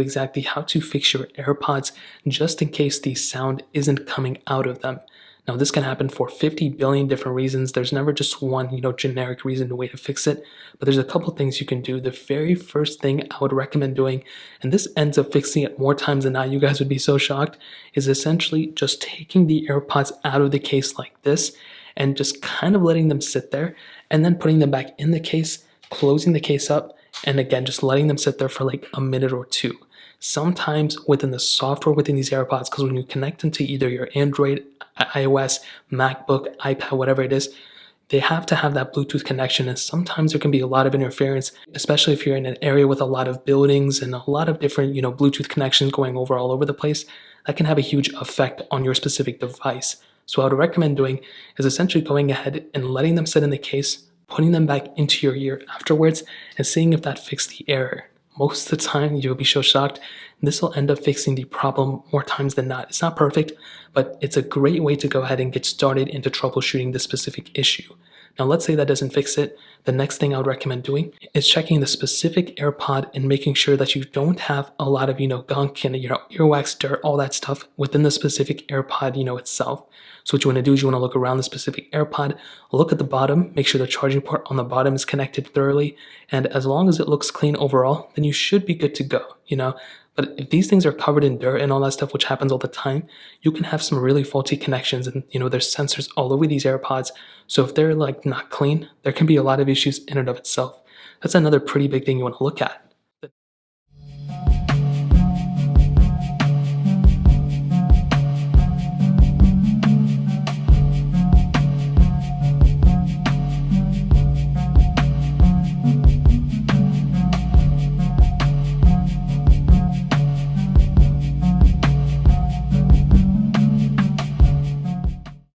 exactly how to fix your AirPods just in case the sound isn't coming out of them. Now, this can happen for 50 billion different reasons. There's never just one, generic reason to way to fix it, but there's a couple things you can do. The very first thing I would recommend doing, and this ends up fixing it more times than not, you guys would be so shocked, is essentially just taking the AirPods out of the case like this and just kind of letting them sit there and then putting them back in the case, closing the case up, and again, just letting them sit there for like a minute or two. Sometimes within the software within these AirPods, because when you connect them to either your Android, iOS, MacBook, iPad, whatever it is, they have to have that Bluetooth connection. And sometimes there can be a lot of interference, especially if you're in an area with a lot of buildings and a lot of different, Bluetooth connections going over all over the place. That can have a huge effect on your specific device. So what I would recommend doing is essentially going ahead and letting them sit in the case, putting them back into your ear afterwards, and seeing if that fixed the error. Most of the time, you'll be so shocked. This will end up fixing the problem more times than not. It's not perfect, but it's a great way to go ahead and get started into troubleshooting this specific issue. Now, let's say that doesn't fix it. The next thing I would recommend doing is checking the specific AirPod and making sure that you don't have a lot of, gunk and, earwax, dirt, all that stuff within the specific AirPod, itself. So what you want to do is you want to look around the specific AirPod, look at the bottom, make sure the charging port on the bottom is connected thoroughly. And as long as it looks clean overall, then you should be good to go, But if these things are covered in dirt and all that stuff, which happens all the time, you can have some really faulty connections, and there's sensors all over these AirPods. So if they're like not clean, there can be a lot of issues in and of itself. That's another pretty big thing you want to look at.